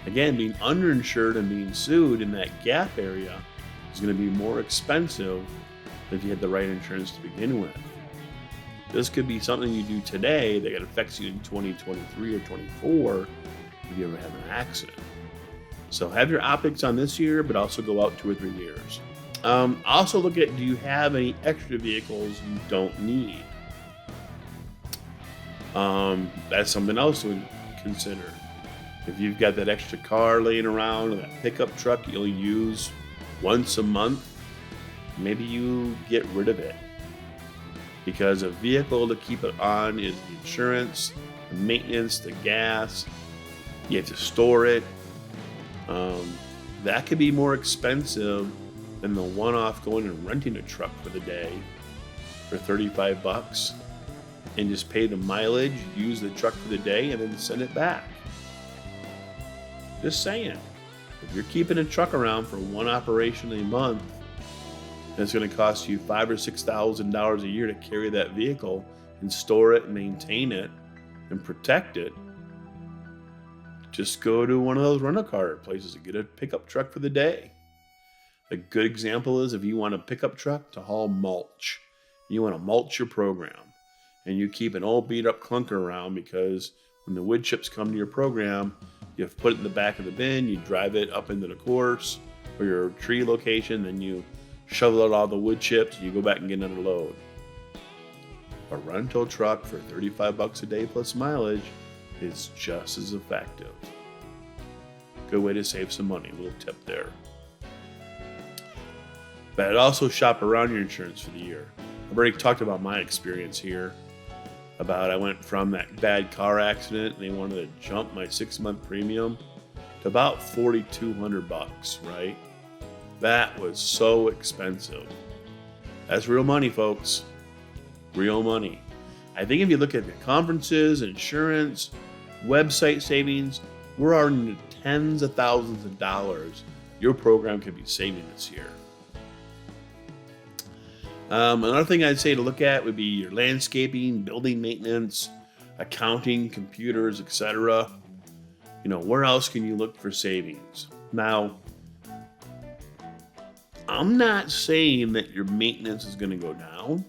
Again, being underinsured and being sued in that gap area is going to be more expensive than if you had the right insurance to begin with. This could be something you do today that affects you in 2023 or 24 if you ever have an accident. So have your optics on this year, but also go out 2 or 3 years. Also look at, do you have any extra vehicles you don't need? That's something else to consider. If you've got that extra car laying around or that pickup truck you'll use once a month, maybe you get rid of it. because a vehicle to keep it on is the insurance, the maintenance, the gas. You have to store it. That could be more expensive than the one-off going and renting a truck for the day for $35 and just pay the mileage, use the truck for the day, and then send it back. Just saying. If you're keeping a truck around for one operation a month, and it's going to cost you $5,000 or $6,000 a year to carry that vehicle and store it and maintain it and protect it, just go to one of those rental car places and get a pickup truck for the day. A good example is if you want a pickup truck to haul mulch. You want to mulch your program, and you keep an old beat up clunker around because when the wood chips come to your program, you have to put it in the back of the bin, you drive it up into the course or your tree location, then you shovel out all the wood chips, you go back and get another load. A rental truck for $35 a day plus mileage is just as effective. Good way to save some money, a little tip there. But I'd also shop around your insurance for the year. I've already talked about my experience here. I went from that bad car accident and they wanted to jump my 6-month premium to about $4,200, right? That was so expensive. That's real money, folks. Real money. I think if you look at the conferences, insurance, website savings, we're already in the tens of thousands of dollars your program could be saving this year. Another thing I'd say to look at would be your landscaping, building maintenance, accounting, computers, etc. Where else can you look for savings? Now, I'm not saying that your maintenance is going to go down.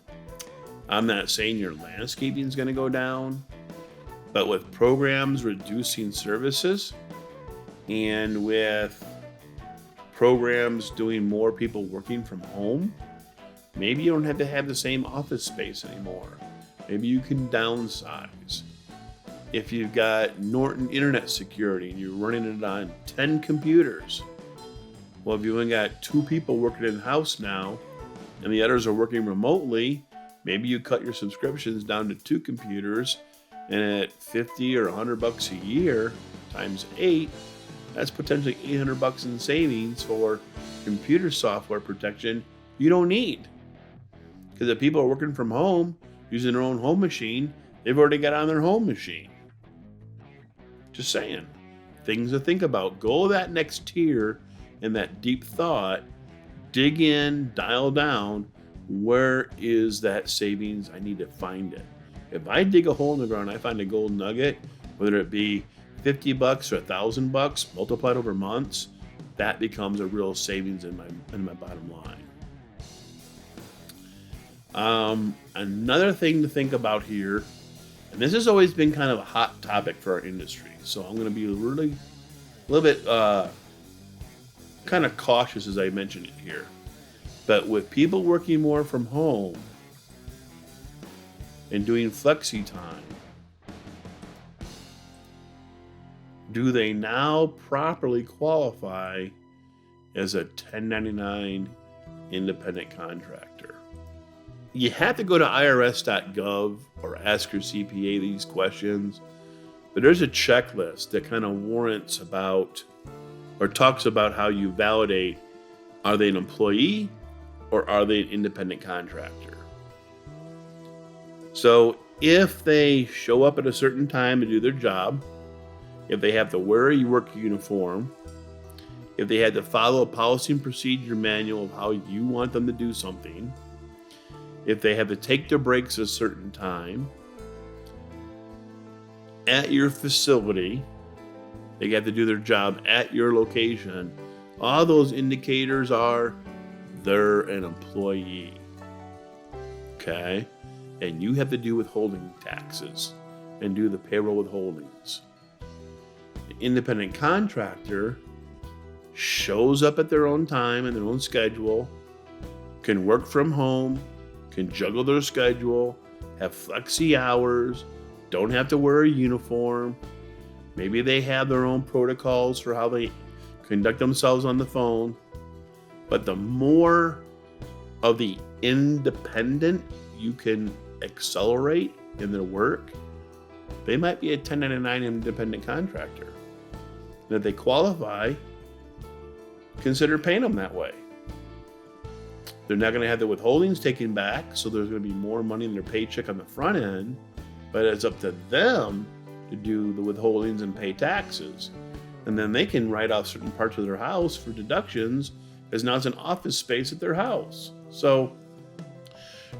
I'm not saying your landscaping is going to go down. But with programs reducing services and with programs doing more people working from home, maybe you don't have to have the same office space anymore. Maybe you can downsize. If you've got Norton Internet Security and you're running it on 10 computers, well, if you've only got 2 people working in-house now and the others are working remotely, maybe you cut your subscriptions down to 2 computers, and at $50 or $100 a year times 8, that's potentially $800 in savings for computer software protection you don't need. Because if people are working from home, using their own home machine, they've already got on their home machine. Just saying. Things to think about. Go that next tier in that deep thought. Dig in, dial down. Where is that savings? I need to find it. If I dig a hole in the ground, I find a gold nugget, whether it be $50 or $1,000 multiplied over months, that becomes a real savings in my bottom line. Another thing to think about here, and this has always been kind of a hot topic for our industry, so I'm going to be a little bit kind of cautious as I mention it here. But with people working more from home and doing flexi time, do they now properly qualify as a 1099 independent contractor? You have to go to irs.gov or ask your CPA these questions, but there's a checklist that kind of warrants about or talks about how you validate, are they an employee or are they an independent contractor? So if they show up at a certain time to do their job, if they have to wear a work uniform, if they had to follow a policy and procedure manual of how you want them to do something, if they have to take their breaks at a certain time, at your facility, they have to do their job at your location, all those indicators are they're an employee. Okay? And you have to do withholding taxes and do the payroll withholdings. The independent contractor shows up at their own time and their own schedule, can work from home, can juggle their schedule, have flexi hours, don't have to wear a uniform. Maybe they have their own protocols for how they conduct themselves on the phone. But the more of the independent you can accelerate in their work, they might be a 1099 independent contractor. And if they qualify, consider paying them that way. They're not going to have the withholdings taken back, so there's going to be more money in their paycheck on the front end, but it's up to them to do the withholdings and pay taxes. And then they can write off certain parts of their house for deductions, as now it's an office space at their house. So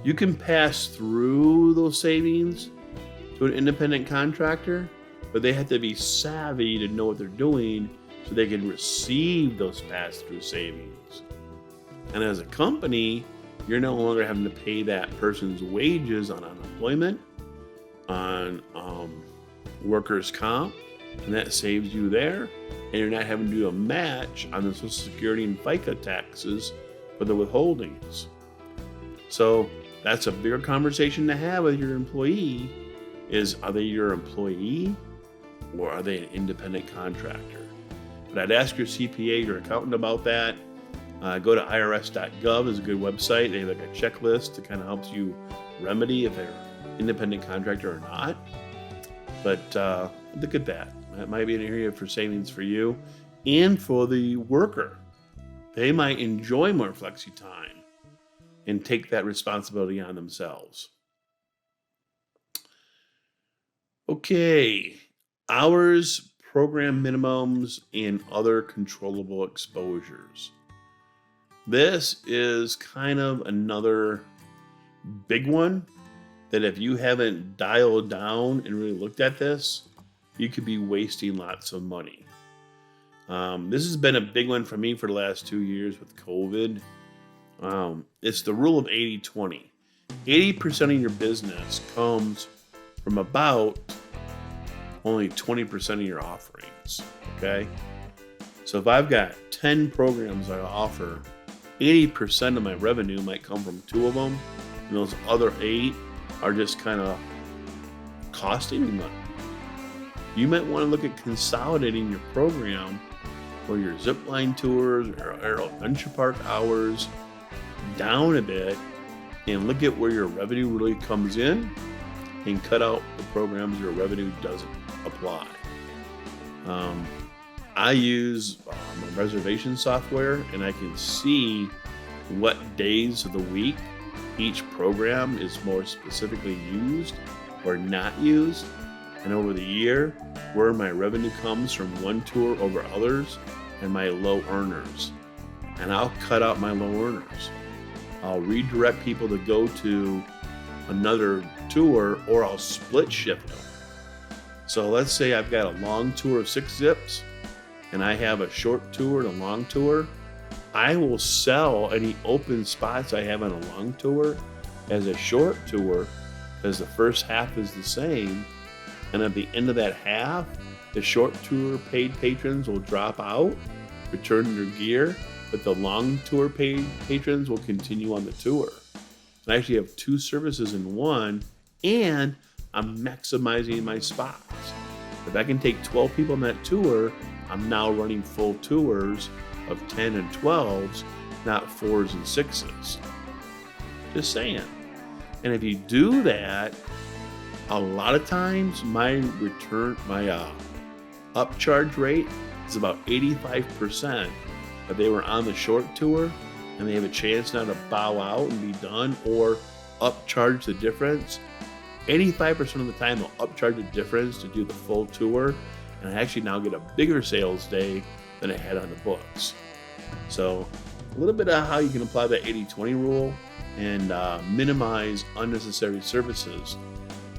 you can pass through those savings to an independent contractor, but they have to be savvy to know what they're doing so they can receive those pass-through savings. And as a company, you're no longer having to pay that person's wages on unemployment, on workers' comp, and that saves you there. And you're not having to do a match on the Social Security and FICA taxes for the withholdings. So that's a bigger conversation to have with your employee is, are they your employee or are they an independent contractor? But I'd ask your CPA, your accountant about that. Go to irs.gov is a good website. They have like a checklist that kind of helps you remedy if they're an independent contractor or not. But look at that. That might be an area for savings for you and for the worker. They might enjoy more flexi time and take that responsibility on themselves. Okay, hours, program minimums, and other controllable exposures. This is kind of another big one that if you haven't dialed down and really looked at this, you could be wasting lots of money. This has been a big one for me for the last 2 years with COVID. It's the rule of 80-20. 80% of your business comes from about only 20% of your offerings, okay? So if I've got 10 programs I offer, 80% of my revenue might come from 2 of them, and those other 8 are just kind of costing me money. You might want to look at consolidating your program or your zipline tours or aero adventure park hours down a bit and look at where your revenue really comes in and cut out the programs your revenue doesn't apply. I use my reservation software and I can see what days of the week each program is more specifically used or not used, and over the year where my revenue comes from one tour over others and my low earners. And I'll cut out my low earners. I'll redirect people to go to another tour, or I'll split shift them. So let's say I've got a long tour of 6 zips and I have a short tour and a long tour. I will sell any open spots I have on a long tour as a short tour because the first half is the same. And at the end of that half, the short tour paid patrons will drop out, return their gear, but the long tour paid patrons will continue on the tour. So I actually have 2 services in one, and I'm maximizing my spots. If I can take 12 people on that tour, I'm now running full tours of 10 and 12s, not 4s and 6s. Just saying. And if you do that, a lot of times my upcharge rate is about 85%. If they were on the short tour and they have a chance now to bow out and be done or upcharge the difference, 85% of the time they'll upcharge the difference to do the full tour, and I actually now get a bigger sales day than I had on the books. So a little bit of how you can apply that 80-20 rule and minimize unnecessary services.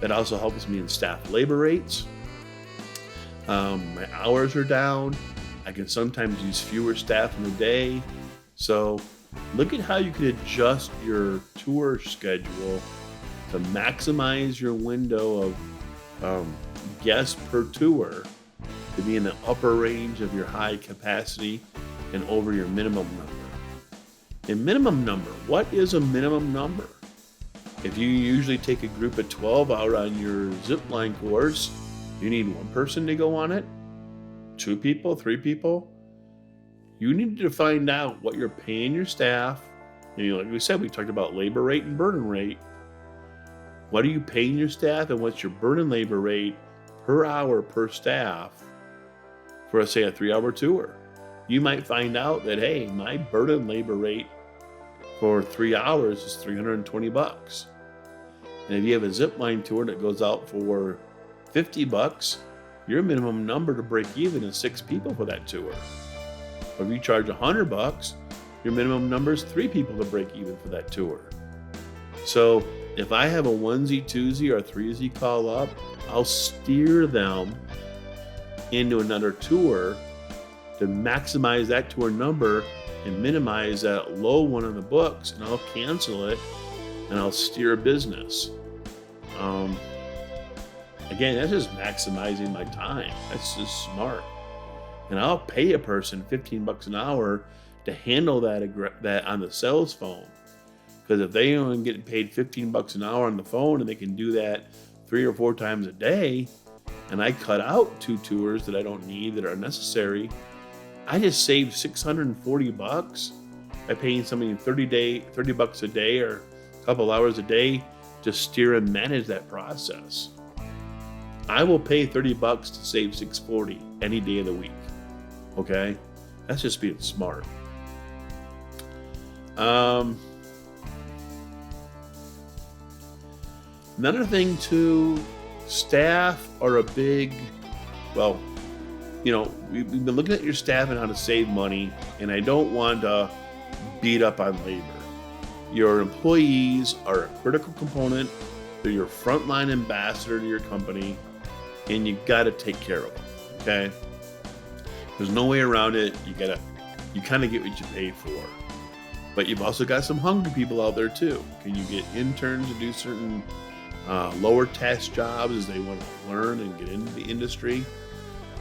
That also helps me in staff labor rates. My hours are down. I can sometimes use fewer staff in a day. So look at how you can adjust your tour schedule to maximize your window of guests per tour to be in the upper range of your high capacity and over your minimum number. A minimum number, what is a minimum number? If you usually take a group of 12 out on your zipline course, you need 1 person to go on it, 2 people, 3 people. You need to find out what you're paying your staff. And like we said, we talked about labor rate and burden rate. What are you paying your staff, and what's your burden labor rate per hour per staff for, say, a 3-hour tour? You might find out that, hey, my burden labor rate for 3 hours is $320. And if you have a zipline tour that goes out for $50, your minimum number to break even is 6 people for that tour. Or if you charge $100, your minimum number is 3 people to break even for that tour. So if I have a onesie, twosie, or threesie call up, I'll steer them into another tour to maximize that tour number and minimize that low one on the books, and I'll cancel it and I'll steer business. Again, that's just maximizing my time. That's just smart. And I'll pay a person $15 an hour to handle that on the sales phone. Because if they only get paid $15 an hour on the phone and they can do that 3 or 4 times a day, and I cut out 2 tours that I don't need that are necessary, I just saved $640 by paying somebody $30 a day or a couple hours a day to steer and manage that process. I will pay $30 to save $640 any day of the week. Okay? That's just being smart. Another thing too, staff are a big, we've been looking at your staff and how to save money, and I don't want to beat up on labor. Your employees are a critical component. They're your frontline ambassador to your company, and you got to take care of them, okay? There's no way around it. You kind of get what you paid for. But you've also got some hungry people out there too. Can you get interns to do certain lower task jobs as they want to learn and get into the industry?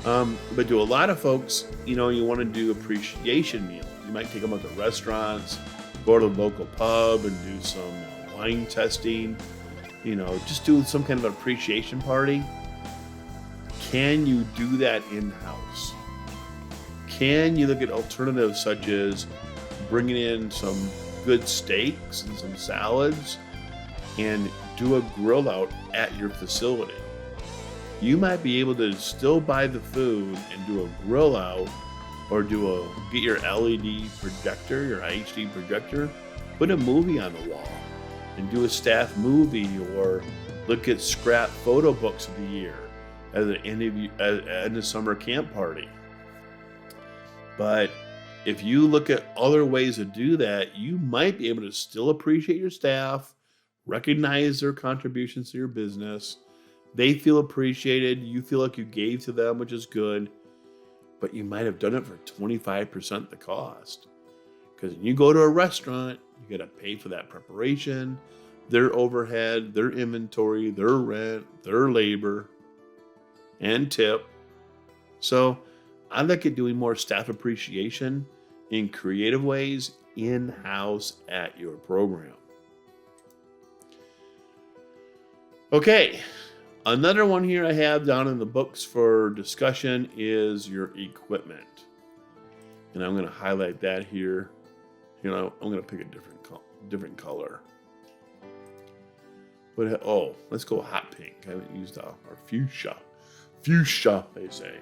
But to a lot of folks, you want to do appreciation meals. You might take them out to restaurants, go to the local pub and do some wine testing, just do some kind of appreciation party. Can you do that in-house? Can you look at alternatives such as bringing in some good steaks and some salads and do a grill out at your facility? You might be able to still buy the food and do a grill out, or get your LED projector, your HD projector, put a movie on the wall and do a staff movie, or look at scrap photo books of the year at the end of summer camp party. But if you look at other ways to do that, you might be able to still appreciate your staff, recognize their contributions to your business. They feel appreciated. You feel like you gave to them, which is good. But you might have done it for 25% the cost. Because when you go to a restaurant, you got to pay for that preparation, their overhead, their inventory, their rent, their labor, and tip. So I look at doing more staff appreciation in creative ways in-house at your program. Okay, another one here I have down in the books for discussion is your equipment. And I'm going to highlight that here. I'm going to pick a different color. But let's go hot pink. I haven't used our fuchsia. Fuchsia, they say.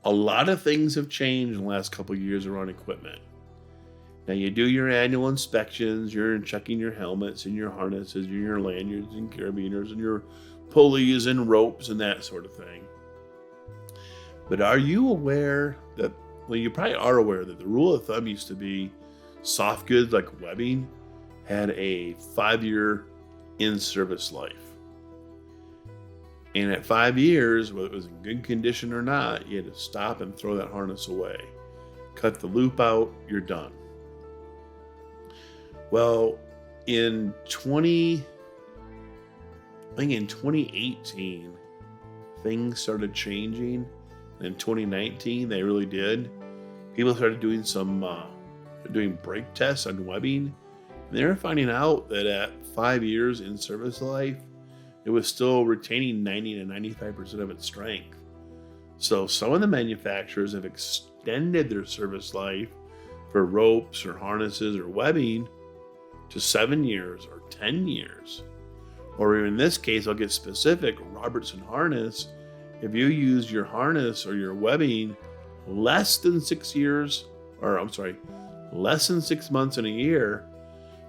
A lot of things have changed in the last couple of years around equipment. Now you do your annual inspections, you're checking your helmets and your harnesses and your lanyards and carabiners and your pulleys and ropes and that sort of thing. But are you aware that, you probably are aware that the rule of thumb used to be soft goods like webbing had a 5-year in-service life. And at 5 years, whether it was in good condition or not, you had to stop and throw that harness away. Cut the loop out, you're done. Well, in 2018, things started changing. And in 2019, they really did. People started doing doing brake tests on webbing. And they were finding out that at 5 years in service life, it was still retaining 90 to 95% of its strength. So some of the manufacturers have extended their service life for ropes or harnesses or webbing to 7 years or 10 years. Or in this case, I'll get specific, Robertson harness. If you use your harness or your webbing less than 6 months in a year,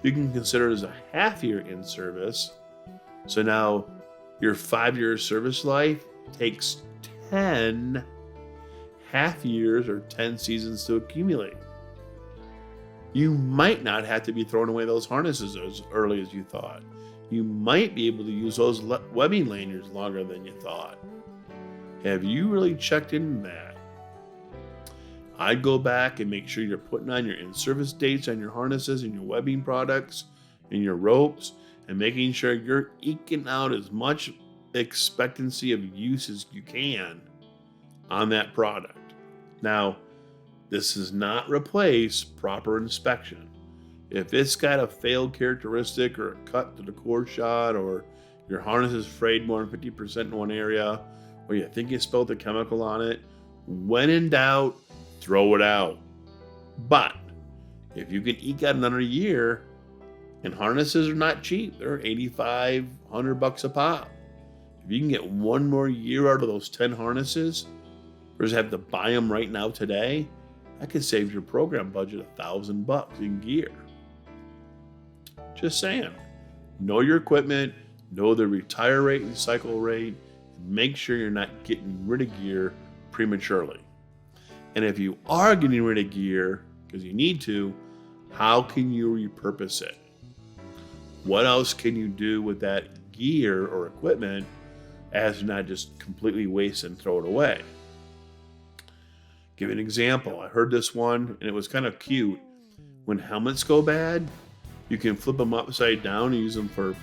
you can consider it as a half year in service. So now your 5-year service life takes 10 half years or 10 seasons to accumulate. You might not have to be throwing away those harnesses as early as you thought. You might be able to use those webbing lanyards longer than you thought. Have you really checked into that? I'd go back and make sure you're putting on your in-service dates on your harnesses and your webbing products and your ropes, and making sure you're eking out as much expectancy of use as you can on that product. Now, this does not replace proper inspection. If it's got a failed characteristic or a cut to the core shot, or your harness is frayed more than 50% in one area, or you think you spilled a chemical on it, when in doubt, throw it out. But if you can eke out another year, and harnesses are not cheap, they're $85, $100 a pop. If you can get one more year out of those 10 harnesses, versus have to buy them right now today, that could save your program budget $1,000 in gear. Just saying. Know your equipment, know the retire rate and cycle rate, and make sure you're not getting rid of gear prematurely. And if you are getting rid of gear, because you need to, how can you repurpose it? What else can you do with that gear or equipment as not just completely waste and throw it away? Give you an example. I heard this one and it was kind of cute. When helmets go bad, you can flip them upside down and use them for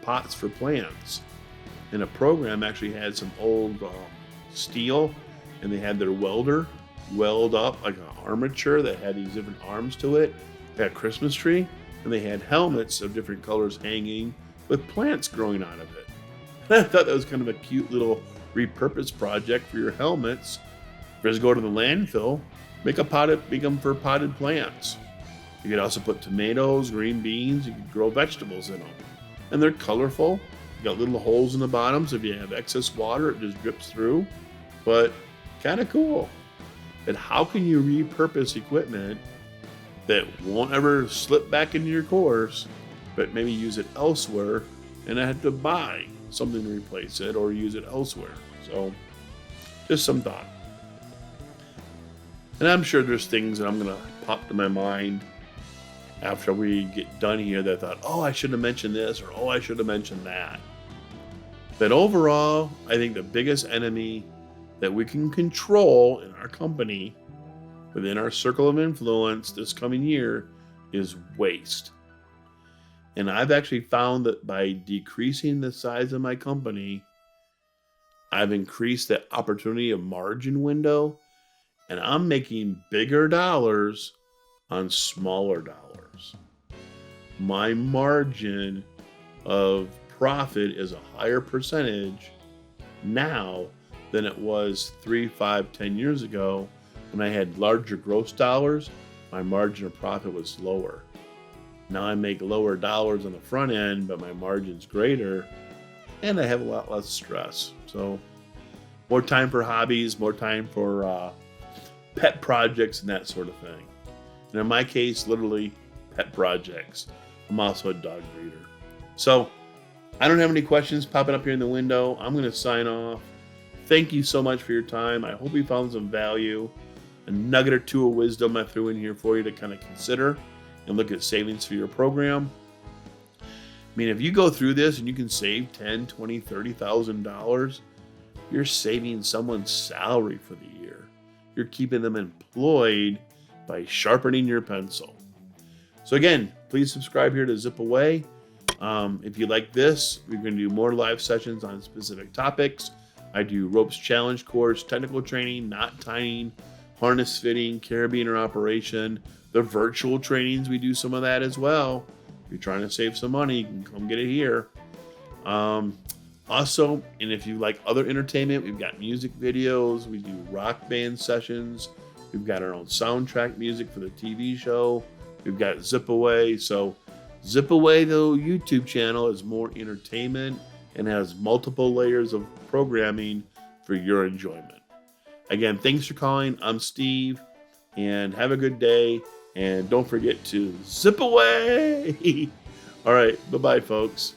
pots for plants. And a program actually had some old steel, and they had their welder weld up like an armature that had these different arms to it. They had a Christmas tree, and they had helmets of different colors hanging with plants growing out of it. And I thought that was kind of a cute little repurpose project for your helmets. Just go to the landfill, make them for potted plants. You could also put tomatoes, green beans, you could grow vegetables in them. And they're colorful. You got little holes in the bottom, so if you have excess water, it just drips through. But kind of cool. And how can you repurpose equipment that won't ever slip back into your course, but maybe use it elsewhere and not have to buy something to replace it or use it elsewhere? So just some thought. And I'm sure there's things that I'm going to pop to my mind after we get done here that I thought, oh, I should have mentioned this, or oh, I should have mentioned that. But overall, I think the biggest enemy that we can control in our company, within our circle of influence this coming year, is waste. And I've actually found that by decreasing the size of my company, I've increased the opportunity of margin window, and I'm making bigger dollars on smaller dollars. My margin of profit is a higher percentage now than it was 3, 5, 10 years ago. When I had larger gross dollars, my margin of profit was lower. Now I make lower dollars on the front end, but my margin's greater, and I have a lot less stress. So more time for hobbies, more time for pet projects and that sort of thing. And in my case, literally pet projects. I'm also a dog breeder. So I don't have any questions popping up here in the window. I'm going to sign off. Thank you so much for your time. I hope you found some value. A nugget or two of wisdom I threw in here for you to kind of consider and look at savings for your program. I mean, if you go through this and you can save $10,000, $20,000, $30,000, you're saving someone's salary for the year. You're keeping them employed by sharpening your pencil. So again, please subscribe here to Zip Away. If you like this, we're going to do more live sessions on specific topics. I do ropes challenge course, technical training, knot tying, harness fitting, carabiner operation, the virtual trainings. We do some of that as well. If you're trying to save some money, you can come get it here. Also, and if you like other entertainment, we've got music videos. We do rock band sessions. We've got our own soundtrack music for the TV show. We've got ZipAway. So ZipAway, the YouTube channel, is more entertainment and has multiple layers of programming for your enjoyment. Again, thanks for calling. I'm Steve, and have a good day. And don't forget to zip away. All right. Bye-bye, folks.